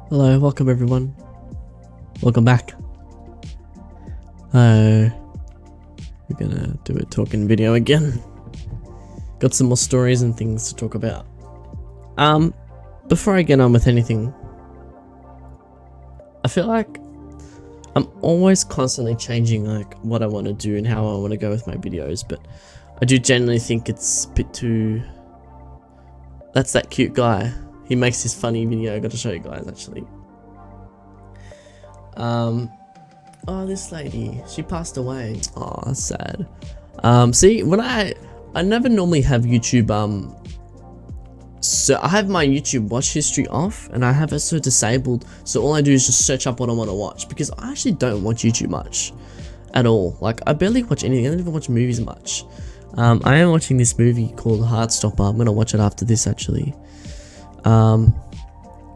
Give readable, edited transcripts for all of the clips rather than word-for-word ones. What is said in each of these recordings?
Hello, welcome everyone. Welcome back. We're gonna do a talking video again. Got some more stories and things to talk about. Before I get on with anything, I feel like I'm always constantly changing like what I want to do and how I want to go with my videos, but I do generally think it's a bit too... That's that cute guy. He makes this funny video. I got to show you guys actually. Oh, this lady, she passed away. Oh, that's sad. See, when I never normally have YouTube, so I have my YouTube watch history off and I have it so disabled, so all I do is just search up what I want to watch, because I actually don't watch YouTube much at all. Like, I barely watch anything. I don't even watch movies much. I am watching this movie called Heartstopper. I'm gonna watch it after this actually.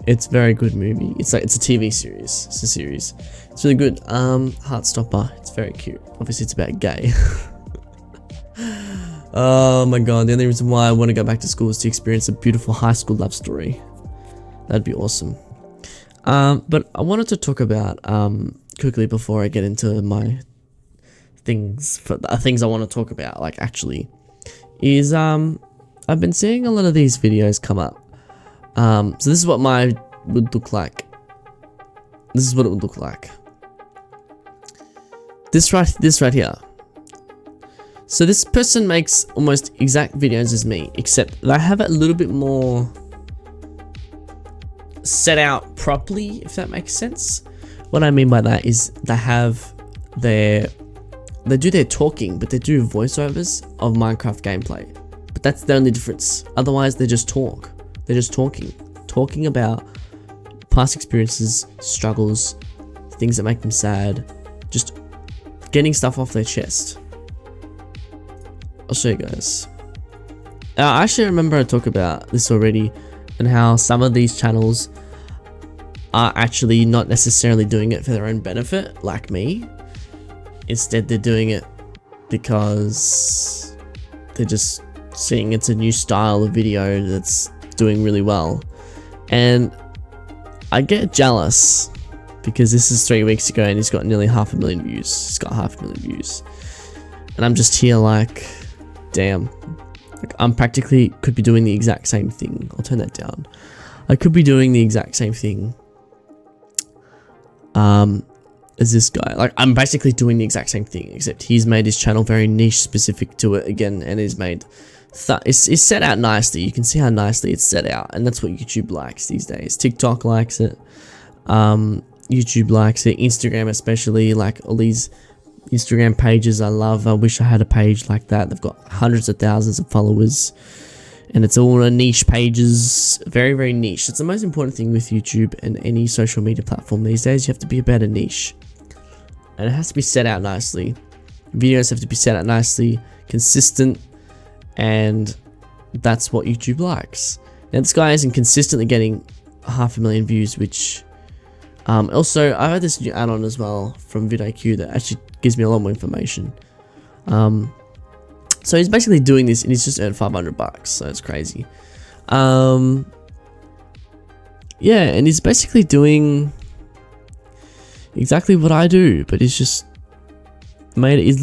It's a very good movie. It's a TV series. It's a series. It's really good. Heartstopper. It's very cute. Obviously, it's about gay. Oh my god. The only reason why I want to go back to school is to experience a beautiful high school love story. That'd be awesome. But I wanted to talk about quickly before I get into my things. For the things I want to talk about, like actually, is I've been seeing a lot of these videos come up. So this is what mine would look like. This is what it would look like. This right here. So this person makes almost exact videos as me, except they have it a little bit more set out properly, if that makes sense. What I mean by that is they do their talking, but they do voiceovers of Minecraft gameplay. But that's the only difference. Otherwise, they just talk. They're just talking about past experiences, struggles, things that make them sad, just getting stuff off their chest. I'll show you guys. I actually remember I talked about this already, and how some of these channels are actually not necessarily doing it for their own benefit, like me. Instead, they're doing it because they're just seeing it's a new style of video that's doing really well, and I get jealous because this is 3 weeks ago and he's got nearly 500,000 views. He's got 500,000 views, and I'm just here like, damn, like I'm practically could be doing the exact same thing. I'll turn that down. I could be doing the exact same thing as this guy. Like, I'm basically doing the exact same thing, except he's made his channel very niche specific to it again, and he's made it's set out nicely. You can see how nicely it's set out, and that's what YouTube likes these days. TikTok likes it, YouTube likes it, Instagram especially, like all these Instagram pages I love. I wish I had a page like that. They've got hundreds of thousands of followers, and it's all niche pages, very, very niche. It's the most important thing with YouTube and any social media platform these days. You have to be about a niche, and it has to be set out nicely. Videos have to be set out nicely, consistent, and that's what YouTube likes. Now this guy isn't consistently getting 500,000 views, which also I had this new add-on as well from vidIQ that actually gives me a lot more information. So he's basically doing this and he's just earned $500, so it's crazy. Yeah, and he's basically doing exactly what I do, but he's just made it. He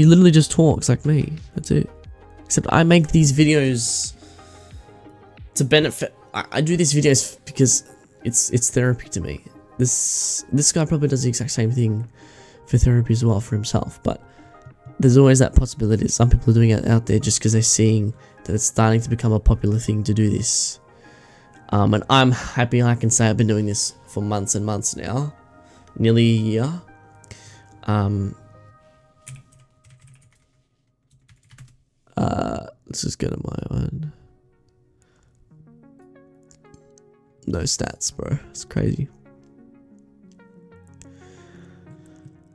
literally just talks like me. That's it. Except I make these videos to benefit. I do these videos because it's therapy to me. This guy probably does the exact same thing for therapy as well for himself, but there's always that possibility that some people are doing it out there just because they're seeing that it's starting to become a popular thing to do this. And I'm happy I can say I've been doing this for months and months now, nearly a year. Let's just go to my one. No stats, bro. It's crazy.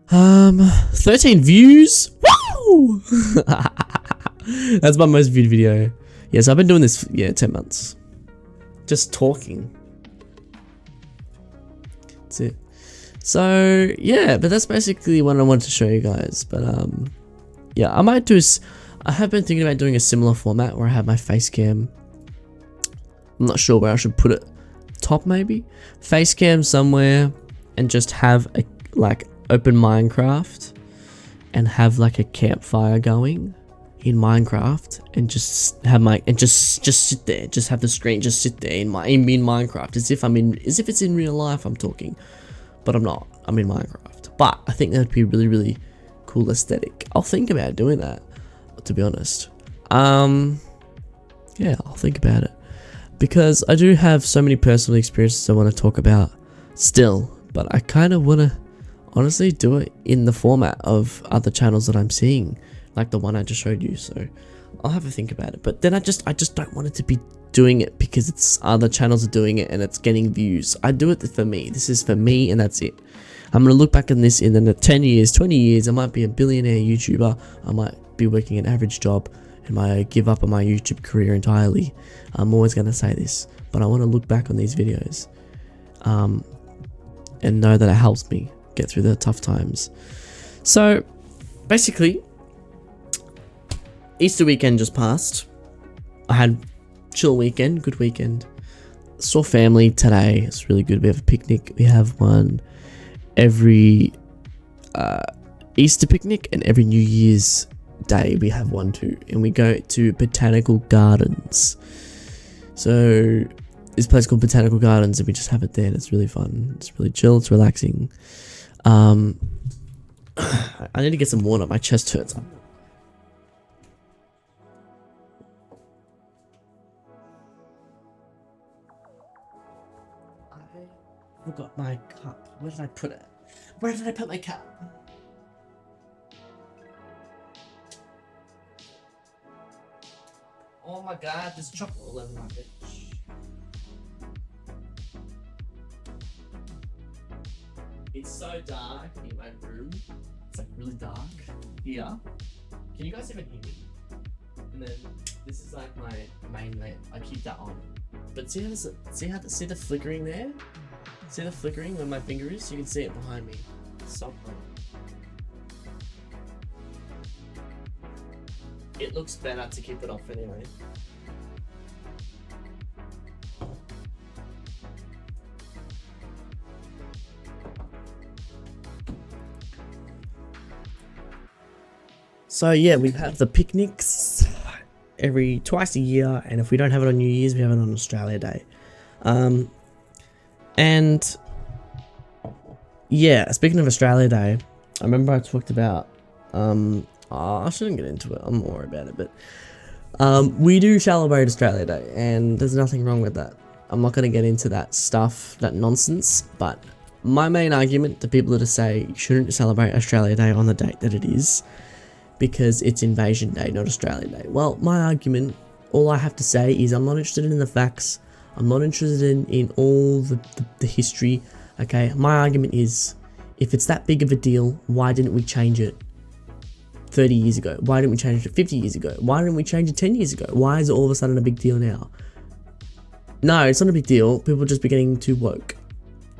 13 views. Woo! That's my most viewed video. Yes, I've been doing this 10 months. Just talking. That's it. So yeah, but that's basically what I wanted to show you guys. But yeah, I might do. I have been thinking about doing a similar format where I have my face cam. I'm not sure where I should put it top maybe, face cam somewhere, and just have a like open Minecraft and have like a campfire going in Minecraft, and just have just sit there, just have the screen just sit there in Minecraft as if it's in real life I'm talking, but I'm not. I'm in Minecraft. But I think that'd be a really, really cool aesthetic. I'll think about doing that, to be honest. Yeah, I'll think about it, because I do have so many personal experiences I want to talk about still, but I kind of want to honestly do it in the format of other channels that I'm seeing, like the one I just showed you. So I'll have a think about it, but then I just don't want it to be doing it because it's other channels are doing it and it's getting views. I do it for me. This is for me, and that's it. I'm gonna look back on this in the 10 years, 20 years. I might be a billionaire YouTuber. I might be working an average job, and might give up on my YouTube career entirely. I'm always gonna say this, but I want to look back on these videos, and know that it helps me get through the tough times. So basically, Easter weekend just passed. I had chill weekend, good weekend. Saw family today. It's really good. We have a picnic. We have one every Easter picnic, and every New Year's Day we have one too. And we go to botanical gardens. So this place called Botanical Gardens, and we just have it there, and it's really fun. It's really chill. It's relaxing. I need to get some water. My chest hurts. I forgot my cup. Where did I put it? Where did I put my cup? Oh my god, there's chocolate all over my bench. It's so dark in my room. It's like really dark here. Can you guys even hear me? And then this is like my main lamp. I keep that on. But see the flickering there? See the flickering where my finger is? You can see it behind me. So bright. It looks better to keep it off anyway. So yeah, we have the picnics twice a year, and if we don't have it on New Year's, we have it on Australia Day. And yeah, speaking of Australia Day, I remember I talked about I shouldn't get into it, I'm not worried about it, but we do celebrate Australia Day, and there's nothing wrong with that. I'm not going to get into that stuff, that nonsense, but my main argument to people that say you shouldn't celebrate Australia Day on the date that it is, because it's Invasion Day, not Australia Day. Well, my argument, all I have to say is I'm not interested in the facts. I'm not interested in all the history. Okay, my argument is, if it's that big of a deal, why didn't we change it 30 years ago? Why didn't we change it 50 years ago? Why didn't we change it 10 years ago? Why is it all of a sudden a big deal now? No, it's not a big deal. People are just beginning to woke.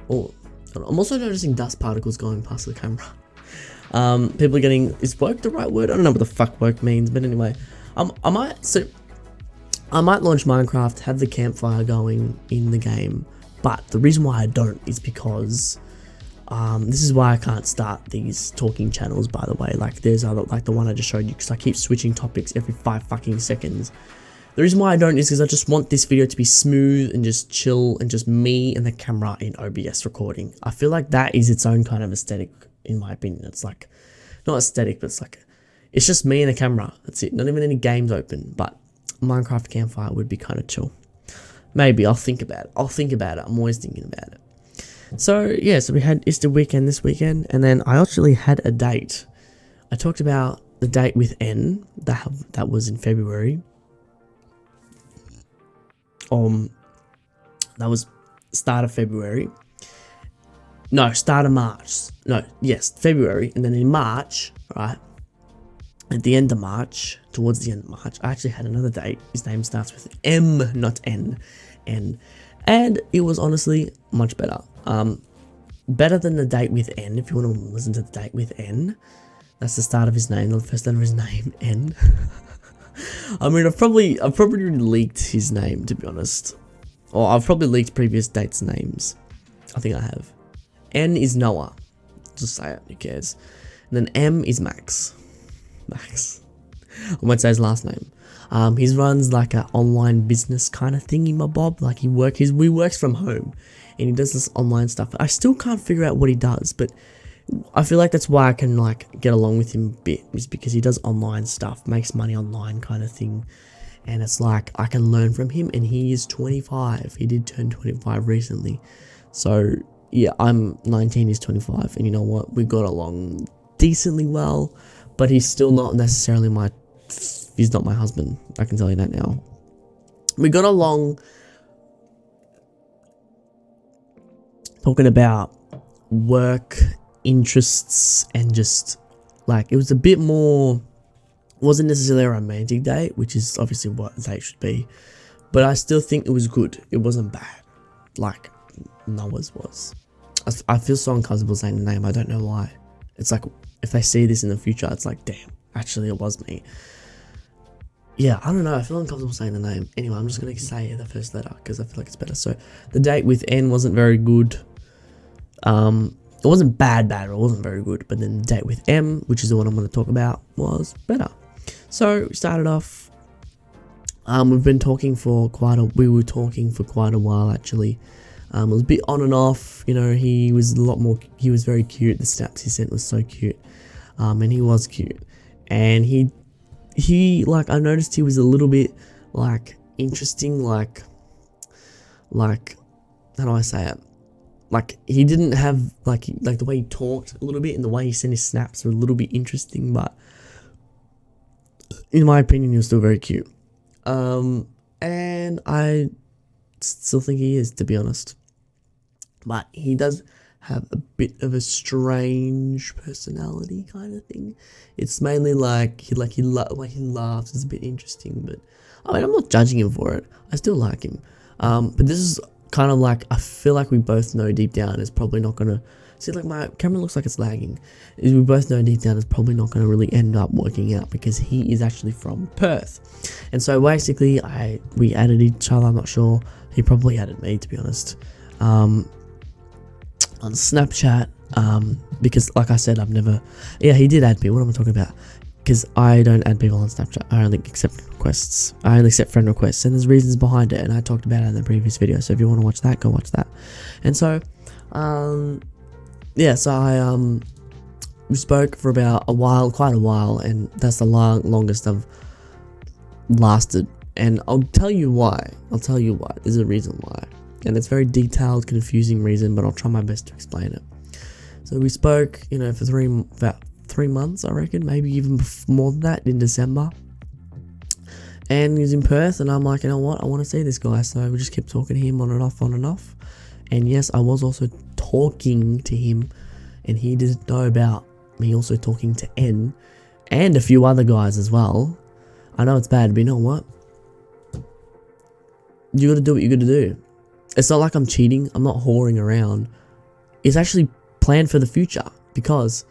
Oh, I'm also noticing dust particles going past the camera. People are getting, is woke the right word? I don't know what the fuck woke means, but anyway, I might launch Minecraft, have the campfire going in the game, but the reason why I don't is because this is why I can't start these talking channels, by the way. Like there's other, like the one I just showed you, because I keep switching topics every 5 fucking seconds. The reason why I don't is because I just want this video to be smooth and just chill, and just me and the camera in OBS recording. I feel like that is its own kind of aesthetic, in my opinion. It's like, not aesthetic, but it's like, it's just me and the camera. That's it. Not even any games open, but Minecraft campfire would be kind of chill. Maybe I'll think about it. I'm always thinking about it. So yeah, so we had Easter weekend this weekend, and then I actually had a date. I talked about the date with N that was in February. That was start of February. No, start of March. No, yes, February, and then in March, right? At the end of March, towards the end of March, I actually had another date. His name starts with M, not N. N. And it was honestly much better. Better than the date with N, if you want to listen to the date with N. That's the start of his name, the first letter of his name, N. I mean, I've probably leaked his name, to be honest. Or I've probably leaked previous dates' names. I think I have. N is Noah. Just say it, who cares. And then M is Max. Max. I won't say his last name. He runs like an online business kind of thingy, my bob. Like he works from home, and he does this online stuff. I still can't figure out what he does, but I feel like that's why I can like get along with him a bit, is because he does online stuff, makes money online kind of thing, and it's like I can learn from him. And he is 25. He did turn 25 recently, so yeah, I'm 19. He's 25, and you know what? We got along decently well, but he's still not necessarily he's not my husband. I can tell you that now. We got along talking about work, interests, and just like it was a bit more, wasn't necessarily a romantic date, which is obviously what a date should be, but I still think it was good. It wasn't bad like Noah's was. I feel so uncomfortable saying the name. I don't know why. It's like if they see this in the future, it's like, damn, actually it was me. Yeah, I don't know. I feel uncomfortable saying the name. Anyway, I'm just going to say the first letter because I feel like it's better. So the date with N wasn't very good. It wasn't bad, it wasn't very good. But then the date with M, which is the one I'm going to talk about, was better. So we started off. We've been talking for we were talking for quite a while actually. It was a bit on and off. You know, he was very cute. The snaps he sent was so cute. And he was cute. And he like, I noticed he was a little bit like interesting, like how do I say it? Like he didn't have like the way he talked a little bit and the way he sent his snaps were a little bit interesting, but in my opinion he was still very cute. And I still think he is, to be honest. But he does have a bit of a strange personality kind of thing. It's mainly like he laughs. It's a bit interesting, but I mean, I'm not judging him for it. I still like him. But this is kind of like, I feel like we both know deep down it's probably not gonna see, like my camera looks like it's lagging. Is we both know deep down it's probably not gonna really end up working out because he is actually from Perth, and so basically we added each other. I'm not sure. He probably added me, to be honest. On Snapchat, because like I said, he did add me. What am I talking about? Because I don't add people on Snapchat. I only accept requests. I only accept friend requests, and there's reasons behind it, and I talked about it in the previous video. So if you want to watch that, go watch that. And so, we spoke for about quite a while, and that's the longest I've lasted. And I'll tell you why. There's a reason why. And it's very detailed, confusing reason, but I'll try my best to explain it. So we spoke, for about 3 months, I reckon, maybe even more than that, in December. And he was in Perth, and I'm like, you know what, I want to see this guy. So we just kept talking to him on and off. And yes, I was also talking to him, and he didn't know about me also talking to N and a few other guys as well. I know it's bad, but you know what? You gotta do what you gotta do. It's not like I'm cheating. I'm not whoring around. It's actually planned for the future, because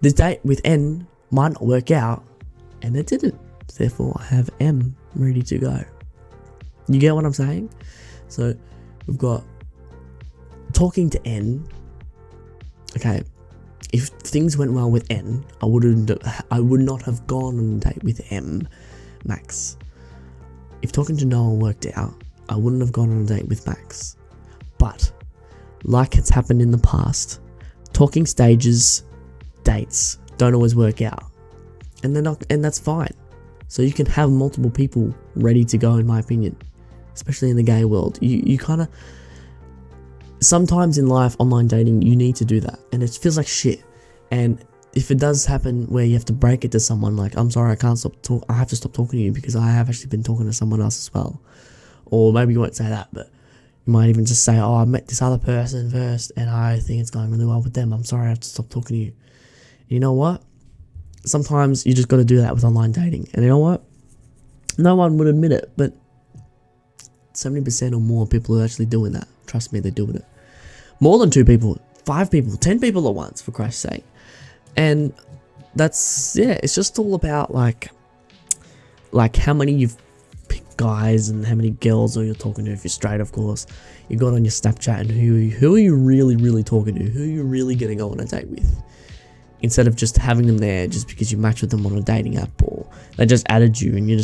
this date with N might not work out, and it didn't. Therefore, I have M ready to go. You get what I'm saying? So we've got talking to N. Okay, if things went well with N, I would not have gone on a date with M, Max. If talking to Noah worked out, I wouldn't have gone on a date with Max. But like it's happened in the past, talking stages, dates don't always work out, and that's fine. So you can have multiple people ready to go, in my opinion, especially in the gay world. You kind of, sometimes in life, online dating, you need to do that, and it feels like shit. And if it does happen where you have to break it to someone, like, I'm sorry, I have to stop talking to you because I have actually been talking to someone else as well. Or maybe you won't say that, but you might even just say, oh, I met this other person first and I think it's going really well with them. I'm sorry, I have to stop talking to you. And you know what? Sometimes you just got to do that with online dating. And you know what? No one would admit it, but 70% or more people are actually doing that. Trust me, they're doing it. More than 2 people, 5 people, 10 people at once, for Christ's sake. And that's, yeah, it's just all about like how many you've guys and how many girls are you talking to, if you're straight, of course. You got on your Snapchat and who are you really talking to? Who are you really gonna go on a date with? Instead of just having them there just because you match with them on a dating app, or they just added you and you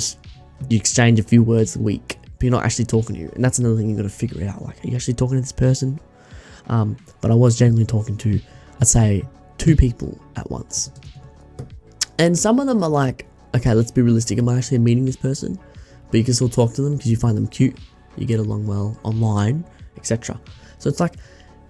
exchange a few words a week, but you're not actually talking to you. And that's another thing you got to figure out. Like, are you actually talking to this person? But I was genuinely talking to, I'd say, 2 people at once. And some of them are like, okay, let's be realistic. Am I actually meeting this person? But you can still talk to them because you find them cute, you get along well online, etc. So it's like,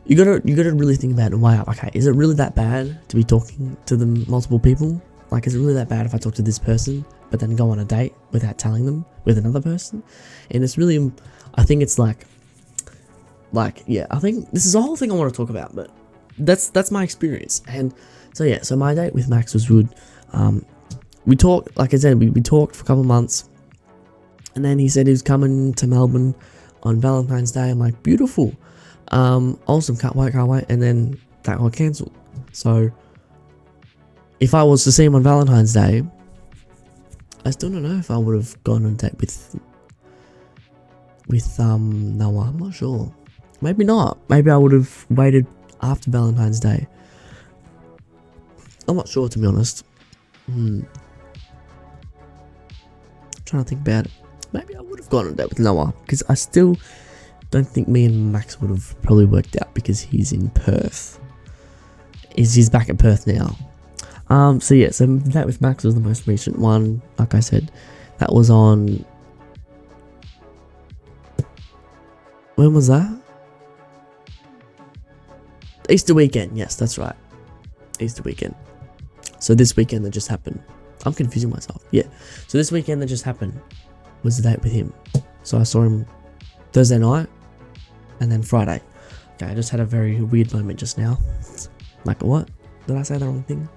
you gotta really think about it and weigh up, okay, is it really that bad to be talking to them multiple people? Like, is it really that bad if I talk to this person but then go on a date without telling them with another person? And it's really, I think it's like yeah, I think this is a whole thing I want to talk about, but that's my experience. And so yeah, so my date with Max was good. We talked, like I said, we talked for a couple of months, and then he said he was coming to Melbourne on Valentine's Day. I'm like, beautiful. Awesome, can't wait, and then that got cancelled. So if I was to see him on Valentine's Day, I still don't know if I would have gone on a date with Noah. I'm not sure. Maybe not. Maybe I would have waited after Valentine's Day. I'm not sure, to be honest. Trying to think about it. Maybe I would have gone on a date with Noah, because I still don't think me and Max would have probably worked out, because he's in Perth. He's back at Perth now. So yeah, so that with Max was the most recent one. Like I said, that was on, when was that? Easter weekend. Yes, that's right, Easter weekend. So this weekend that just happened, I'm confusing myself. Yeah, so this weekend that just happened was the date with him. So I saw him Thursday night and then Friday. Okay, I just had a very weird moment just now. Like, what? Did I say the wrong thing?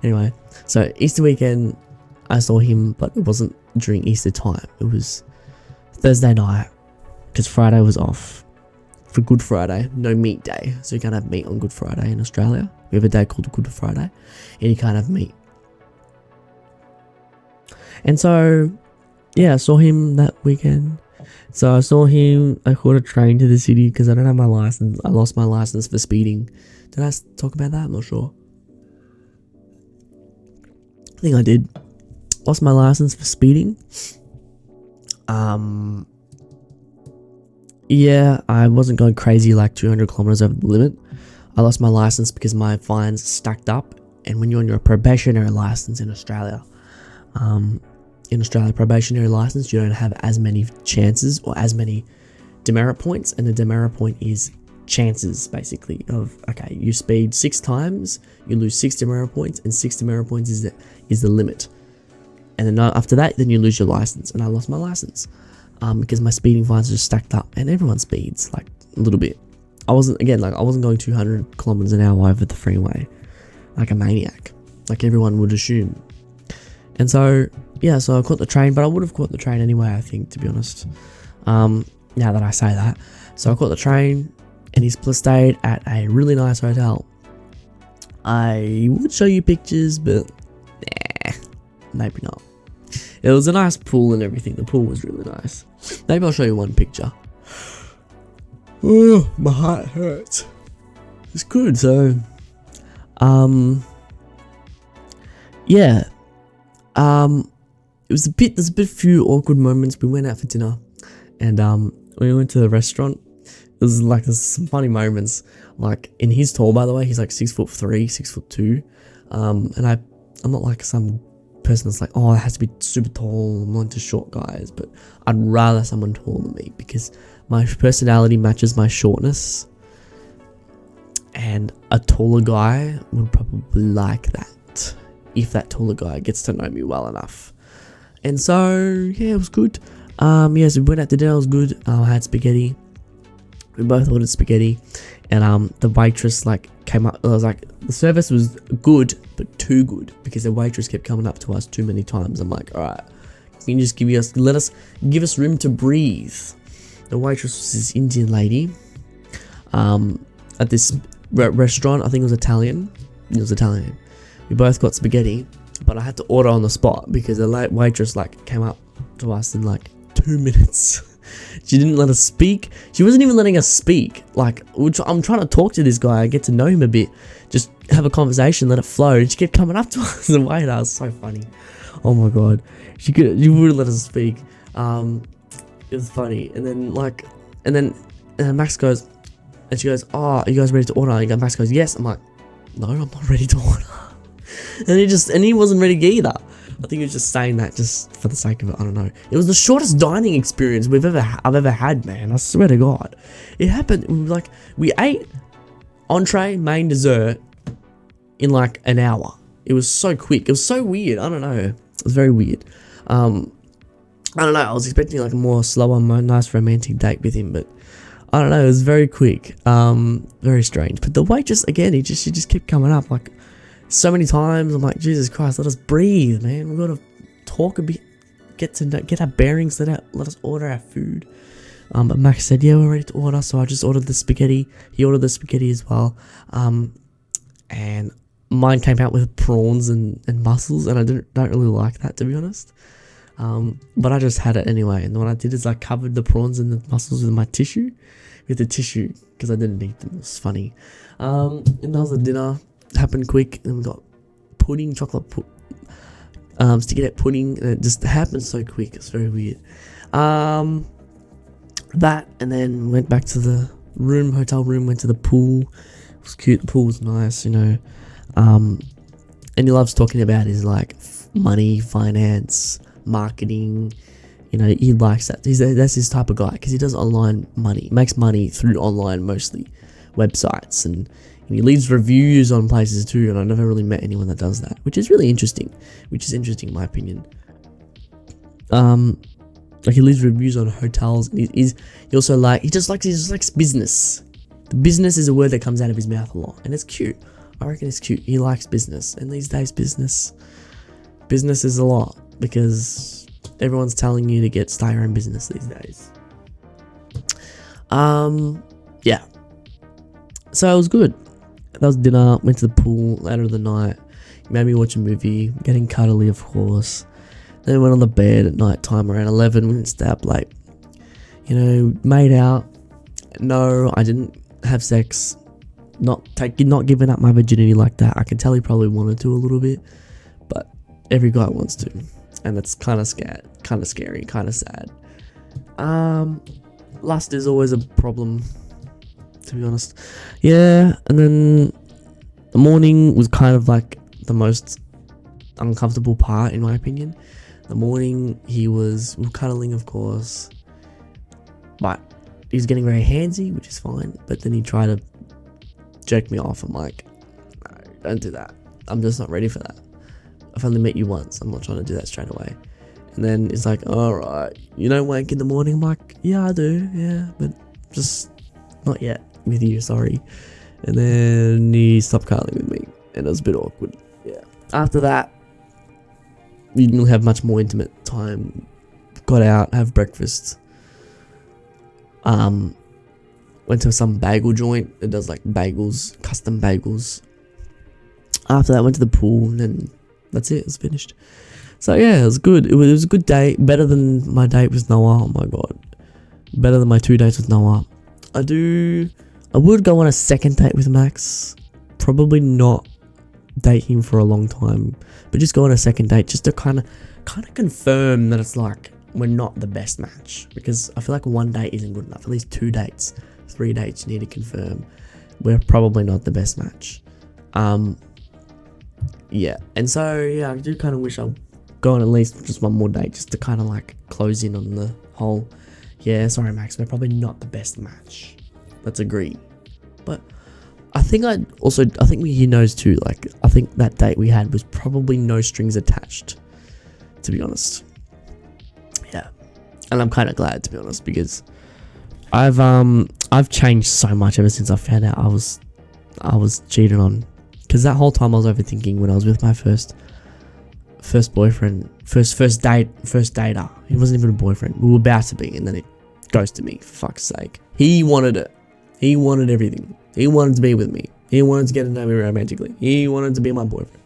Anyway, so Easter weekend I saw him, but it wasn't during Easter time. It was Thursday night, because Friday was off for Good Friday. No meat day, so you can't have meat on Good Friday in Australia. We have a day called Good Friday, and you can't have meat. And so yeah, I saw him that weekend. So I saw him, I caught a train to the city because I don't have my license. I lost my license for speeding. Did I talk about that? I'm not sure. I think I did. Lost my license for speeding. Yeah, I wasn't going crazy like 200 kilometers over the limit. I lost my license because my fines stacked up. And when you're on your probationary license in Australia, probationary license, you don't have as many chances or as many demerit points. And the demerit point is chances, basically, of, okay, you speed 6 times, you lose 6 demerit points, and 6 demerit points is the limit. And then after that, then you lose your license. And I lost my license because my speeding fines just stacked up, and everyone speeds like a little bit. I wasn't going 200 kilometers an hour over the freeway like a maniac, like everyone would assume. And so yeah, so I caught the train, but I would have caught the train anyway, I think, to be honest. Now that I say that, so I caught the train, and he stayed at a really nice hotel. I would show you pictures, but nah, maybe not. It was a nice pool and everything. The pool was really nice. Maybe I'll show you one picture. Oh, my heart hurts. It's good. So, yeah. There's a bit few awkward moments. We went out for dinner, and we went to the restaurant. There's like some funny moments. Like, in his tall, by the way, he's like 6'3", 6'2", and I'm not like some person that's like, oh, it has to be super tall. I'm not into short guys, but I'd rather someone taller than me because my personality matches my shortness, and a taller guy would probably like that if that taller guy gets to know me well enough. And so yeah, it was good. So we went out to dinner. It was good. I had spaghetti. We both ordered spaghetti, and the waitress like came up. I was like, the service was good, but too good, because the waitress kept coming up to us too many times. I'm like, all right, can you just give us room to breathe? The waitress was this Indian lady, at this restaurant. I think it was Italian. It was Italian. We both got spaghetti, but I had to order on the spot because the waitress like came up to us and like 2 minutes. She didn't let us speak. She wasn't even letting us speak. Like, I'm trying to talk to this guy, get to know him a bit, just have a conversation, let it flow. And she kept coming up to us and wait. That was so funny. Oh my god, she wouldn't let us speak. It was funny. And then Max goes, and she goes, "Oh, are you guys ready to order?" And Max goes, "Yes." I'm like, "No, I'm not ready to order." And he wasn't ready either. I think he was just saying that just for the sake of it. I don't know. It was the shortest dining experience I've ever had, man. I swear to God, it happened. We ate entree, main, dessert in like an hour. It was so quick. It was so weird. I don't know. It was very weird. I don't know. I was expecting like a more slower, more nice romantic date with him, but I don't know. It was very quick. Very strange. But the waitress again, she just kept coming up like so many times. I'm like, Jesus Christ, let us breathe, man. We've got to talk a bit, get our bearings, let us order our food. But Max said, "Yeah, we're ready to order." So I just ordered the spaghetti. He ordered the spaghetti as well. And mine came out with prawns and mussels, and I don't really like that, to be honest. But I just had it anyway. And what I did is I covered the prawns and the mussels with the tissue, because I didn't eat them. It was funny. And that was the dinner. Happened quick, and we got pudding, sticky pudding, and it just happened so quick. It's very weird. That, and then went back to the hotel room, went to the pool. It was cute. The pool was nice, you know. And he loves talking about his like money, finance, marketing. You know, he likes that. That's his type of guy, because he does online money. He makes money through online, mostly websites, and he leaves reviews on places too. And I've never really met anyone that does that, which is really interesting. In my opinion. Like he leaves reviews on hotels. And he also he just likes business. The business is a word that comes out of his mouth a lot, and it's cute. I reckon it's cute. He likes business, and these days business is a lot, because everyone's telling you to start your own business these days. Yeah. So it was good. That was dinner. Went to the pool later in the night. He made me watch a movie. Getting cuddly, of course. Then we went on the bed at night time around 11. We didn't stay up late. You know, made out. No, I didn't have sex. Not giving up my virginity like that. I can tell he probably wanted to a little bit, but every guy wants to, and it's kind of scary, kind of sad. Lust is always a problem, to be honest. Yeah, and then the morning was kind of like the most uncomfortable part, in my opinion. The morning we were cuddling, of course, but he was getting very handsy, which is fine. But then he tried to jerk me off. I'm like, no, don't do that. I'm just not ready for that. I've only met you once. I'm not trying to do that straight away. And then it's like, alright, you don't wank in the morning? I'm like, yeah, I do, yeah, but just not yet with you, sorry. And then he stopped cuddling with me, and it was a bit awkward. Yeah. After that, we didn't have much more intimate time. Got out, have breakfast. Went to some bagel joint that does like bagels, custom bagels. After that, went to the pool, and then that's it. It was finished. So yeah, it was good. It was a good day. Better than my date with Noah. Oh my god, better than my 2 dates with Noah. I would go on a second date with Max. Probably not date him for a long time, but just go on a second date just to kind of confirm that it's like we're not the best match. Because I feel like 1 date isn't good enough. At least 2 dates, 3 dates, you need to confirm we're probably not the best match. Yeah, and so yeah, I do kind of wish I'd go on at least just 1 more date, just to kind of like close in on the whole, yeah, sorry Max, we're probably not the best match. Let's agree. But I think he knows too. Like, I think that date we had was probably no strings attached, to be honest. Yeah, and I'm kind of glad, to be honest, because I've changed so much ever since I found out I was cheated on. Because that whole time I was overthinking when I was with my first boyfriend, first dater. He wasn't even a boyfriend. We were about to be, and then it ghosted me. For fuck's sake, he wanted it. He wanted everything. He wanted to be with me. He wanted to get to know me romantically. He wanted to be my boyfriend.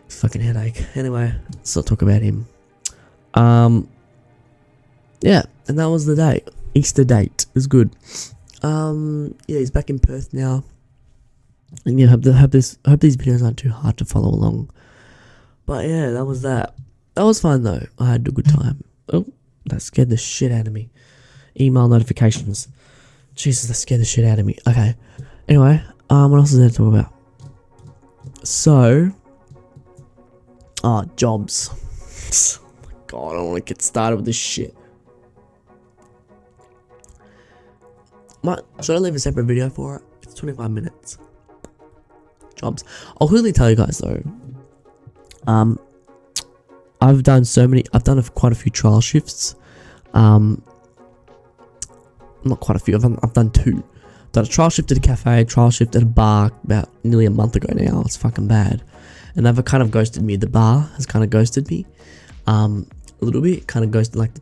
Fucking headache. Anyway, let's not talk about him. yeah, and that was the day. Easter date. It was good. Yeah, he's back in Perth now. And yeah, hope these videos aren't too hard to follow along. But yeah, that was that. That was fun though. I had a good time. Oh, that scared the shit out of me. Email notifications. Jesus, that scared the shit out of me. Okay. Anyway, what else is there to talk about? So, jobs. Oh my god, I don't want to get started with this shit. Should I leave a separate video for it? It's 25 minutes. Jobs. I'll quickly tell you guys though. I've done quite a few trial shifts. Not quite a few. I've done 2. Done a trial shift at a cafe, trial shift at a bar about nearly a month ago now. It's fucking bad. And they've kind of ghosted me. The bar has kind of ghosted me. A little bit. Kind of ghosted, like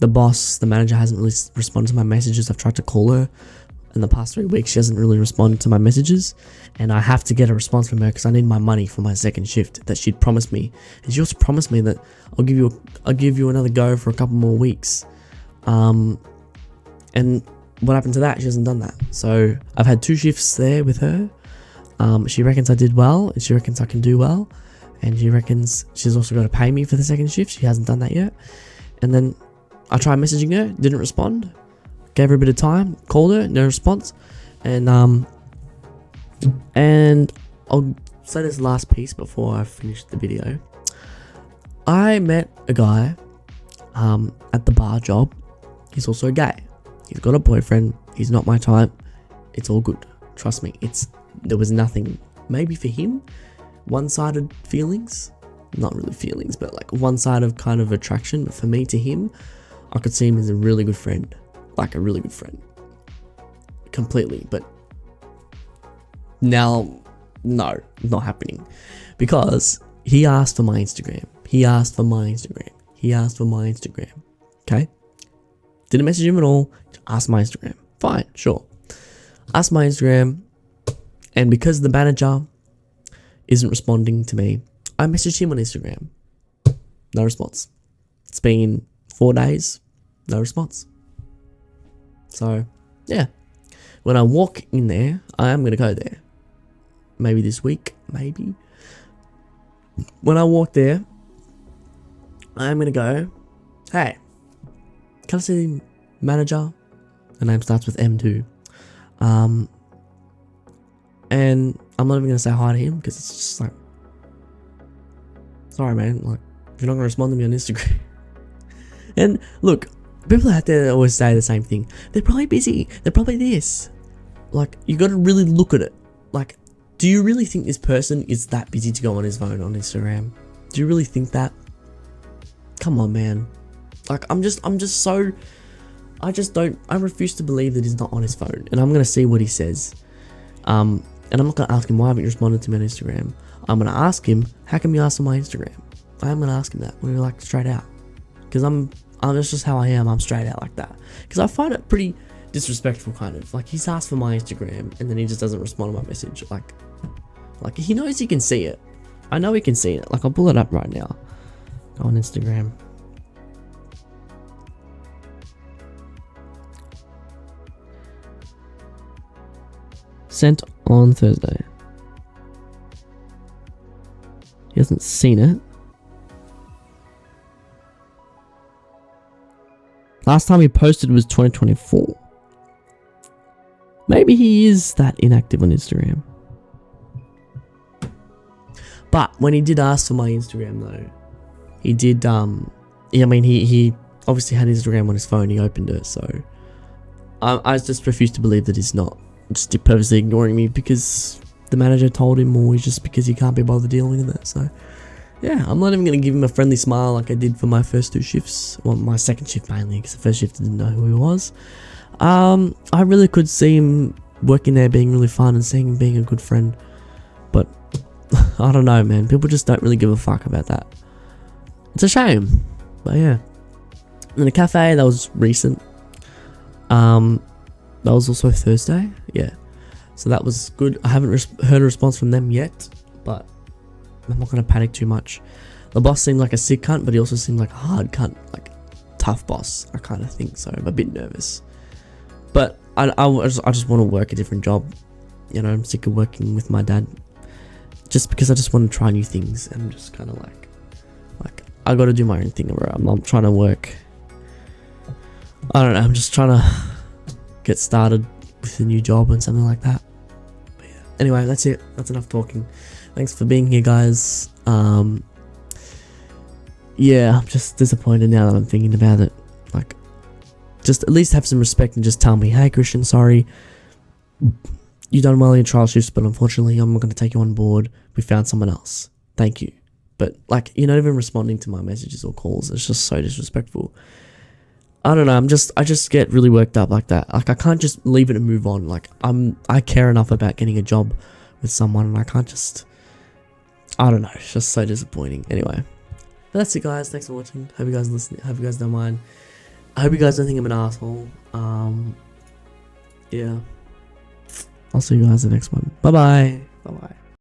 the boss, the manager hasn't really responded to my messages. I've tried to call her in the past 3 weeks. She hasn't really responded to my messages. And I have to get a response from her because I need my money for my second shift that she'd promised me. And she also promised me that I'll give you another go for a couple more weeks. And what happened to that? She hasn't done that. So I've had 2 shifts there with her. She reckons I did well, and she reckons I can do well, and she reckons she's also going to pay me for the second shift. She hasn't done that yet. And then I tried messaging her, didn't respond. Gave her a bit of time, called her, no response. And I'll say this last piece before I finish the video. I met a guy at the bar job. He's also gay. He's got a boyfriend. He's not my type. It's all good. Trust me. There was nothing. Maybe for him, one-sided feelings. Not really feelings, but like one-sided kind of attraction. But for me, to him, I could see him as a really good friend. Like a really good friend. Completely. But now, no, not happening. Because he asked for my Instagram. He asked for my Instagram. Okay? Didn't message him at all. Asked my Instagram. Fine, sure. Asked my Instagram. And because the manager isn't responding to me, I messaged him on Instagram. No response. It's been 4 days. No response. So, yeah. When I walk in there, I am going to go there. Maybe this week. Maybe. When I walk there, I am going to go, hey, can I see the manager? The name starts with M2. And I'm not even going to say hi to him because it's just like, sorry man, like, if you're not going to respond to me on Instagram. And look, people out there always say the same thing. They're probably busy. They're probably this. Like, you got to really look at it. Like, do you really think this person is that busy to go on his phone on Instagram? Do you really think that? Come on, man. Like, I refuse to believe that he's not on his phone. And I'm going to see what he says. And I'm not going to ask him, why haven't you responded to me on Instagram? I'm going to ask him, how come you asked for my Instagram? I am going to ask him that. We're like straight out. Because that's just how I am. I'm straight out like that. Because I find it pretty disrespectful, kind of. Like, he's asked for my Instagram and then he just doesn't respond to my message. Like he knows he can see it. I know he can see it. Like, I'll pull it up right now. Go on Instagram. Sent on Thursday. He hasn't seen it. Last time he posted was 2024. Maybe he is that inactive on Instagram. But when he did ask for my Instagram though, he did, he obviously had Instagram on his phone, he opened it, so I just refuse to believe that he's not just purposely ignoring me because the manager told him, or just because he can't be bothered dealing with it. So yeah, I'm not even going to give him a friendly smile like I did for my first 2 shifts. Well, my second shift mainly, because the first shift I didn't know who he was. I really could see him working there being really fun and seeing him being a good friend. But I don't know, man. People just don't really give a fuck about that. It's a shame. But yeah. In the cafe, that was recent. That was also Thursday. Yeah. So that was good. I haven't heard a response from them yet, but I'm not going to panic too much. The boss seemed like a sick cunt, but he also seemed like a hard cunt. Like, tough boss. I kind of think so. I'm a bit nervous, but I just want to work a different job. You know, I'm sick of working with my dad, just because I just want to try new things, and I'm just kind of like I got to do my own thing, bro. I'm not trying to work. I don't know. I'm just trying to get started with a new job and something like that. But yeah. Anyway, that's it. That's enough talking. Thanks for being here, guys. Yeah, I'm just disappointed now that I'm thinking about it. Like, just at least have some respect and just tell me, hey, Christian, sorry, you done well in your trial shifts, but unfortunately, I'm not going to take you on board. We found someone else. Thank you. But like, you're not even responding to my messages or calls. It's just so disrespectful. I don't know. I just get really worked up like that. Like, I can't just leave it and move on. Like, I care enough about getting a job with someone, and I can't just. I don't know. It's just so disappointing. Anyway. But that's it, guys. Thanks for watching. Hope you guys listen. Hope you guys don't mind. I hope you guys don't think I'm an asshole. Yeah. I'll see you guys in the next one. Bye bye. Bye bye.